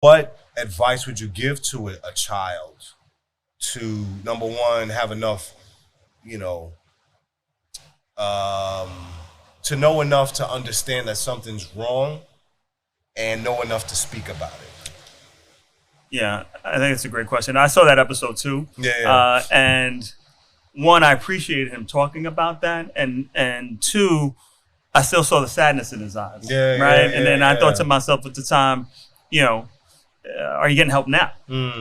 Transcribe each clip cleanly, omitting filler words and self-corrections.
What advice would you give to a child to, number one, have enough, to know enough to understand that something's wrong and know enough to speak about it? Yeah, I think it's a great question. I saw that episode too. Yeah. And one, I appreciated him talking about that. And two, I still saw the sadness in his eyes. Right. And then I thought to myself at the time, are you getting help now?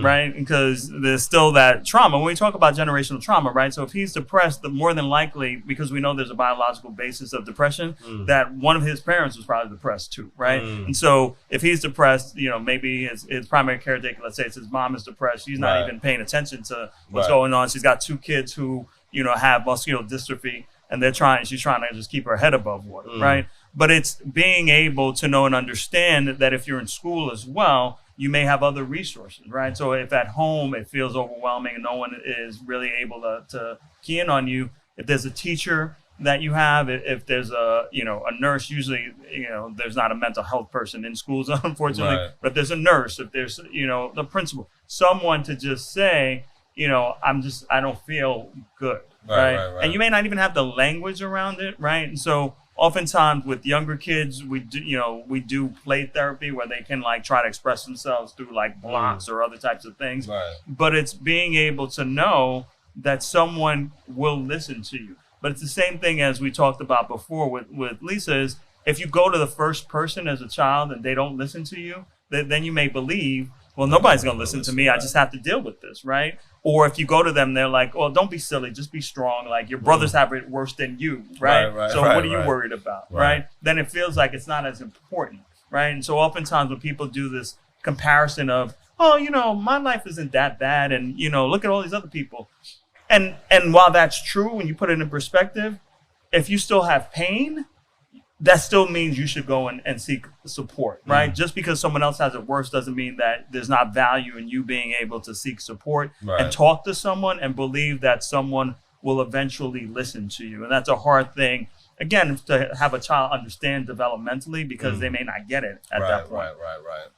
Right? Because there's still that trauma. When we talk about generational trauma, right? So if he's depressed, the more than likely, because we know there's a biological basis of depression, that one of his parents was probably depressed too, right? And so if he's depressed, maybe his primary caretaker, let's say it's his mom, is depressed. She's not even paying attention to what's going on. She's got 2 kids who, have muscular dystrophy, and she's trying to just keep her head above water, right? But it's being able to know and understand that if you're in school as well, you may have other resources, right? So if at home it feels overwhelming and no one is really able to key in on you, if there's a teacher that you have, if there's a nurse, usually, there's not a mental health person in schools, unfortunately, but if there's a nurse, if there's, the principal, someone to just say, I don't feel good, right? And you may not even have the language around it, right? And so oftentimes with younger kids, we do play therapy where they can try to express themselves through blocks or other types of things. But it's being able to know that someone will listen to you. But it's the same thing as we talked about before with Lisa, is if you go to the first person as a child and they don't listen to you, then you may believe, well, nobody's going to listen to me. I just have to deal with this, right? Or if you go to them, they're like, well, don't be silly. Just be strong. Your brothers have it worse than you, right? So what are you worried about, right? Then it feels like it's not as important, right? And so oftentimes when people do this comparison of, oh, my life isn't that bad, and, look at all these other people. And while that's true, when you put it in perspective, if you still have pain, that still means you should go and seek support, right? Just because someone else has it worse doesn't mean that there's not value in you being able to seek support and talk to someone and believe that someone will eventually listen to you. And that's a hard thing, again, to have a child understand developmentally, because they may not get it at that point. Right.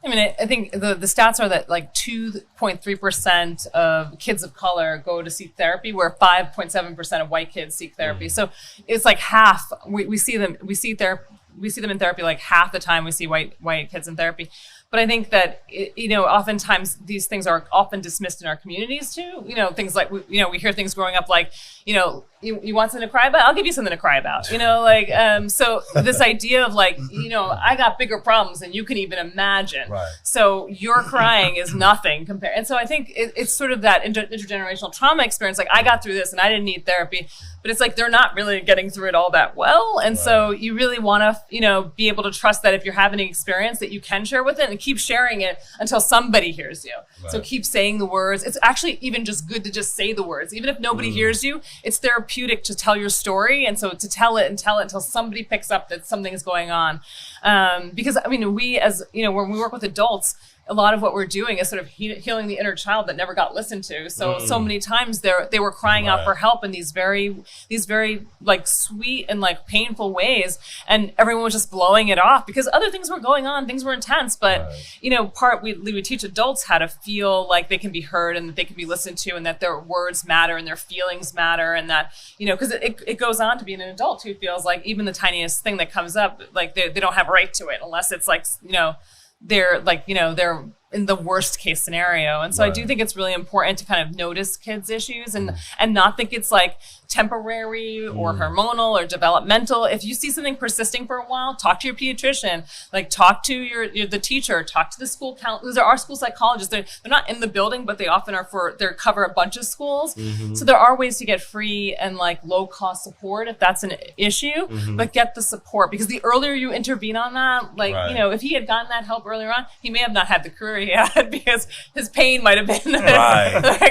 I mean, I think the stats are that 2.3% of kids of color go to seek therapy, where 5.7% of white kids seek therapy. So it's half. We see them in therapy half the time we see white kids in therapy. But I think that, oftentimes these things are often dismissed in our communities too. Things like, we hear things growing up you want something to cry about? I'll give you something to cry about. So this idea of I got bigger problems than you can even imagine. So your crying is nothing compared. And so I think it's sort of that intergenerational trauma experience. I got through this and I didn't need therapy, but it's they're not really getting through it all that well. And so you really want to, be able to trust that if you're having an experience that you can share with it, and keep sharing it until somebody hears you. So keep saying the words. It's actually even just good to just say the words. Even if nobody hears you, it's therapeutic to tell your story. And so to tell it until somebody picks up that something is going on. Because we, as when we work with adults, a lot of what we're doing is sort of healing the inner child that never got listened to. So many times they were crying out for help in these very sweet and painful ways, and everyone was just blowing it off because other things were going on. Things were intense, but we teach adults how to feel like they can be heard and that they can be listened to, and that their words matter and their feelings matter, and that because it goes on to being an adult who feels like even the tiniest thing that comes up, they don't have a right to it unless it's they're they're in the worst case scenario. And so I do think it's really important to kind of notice kids' issues and not think it's temporary or hormonal or developmental. If you see something persisting for a while, talk to your pediatrician, talk to the teacher, talk to the school counselor. There are school psychologists. They're not in the building, but they often are they cover a bunch of schools. So there are ways to get free and low cost support if that's an issue, but get the support, because the earlier you intervene on that, if he had gotten that help earlier on, he may have not had the career he had, because his pain might have been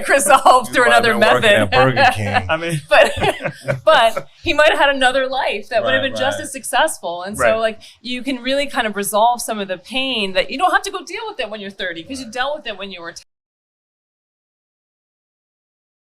resolved through another method. Burger King. but he might have had another life that would have been just as successful. And so you can really kind of resolve some of the pain that you don't have to go deal with it when you're 30, because you dealt with it when you were 10.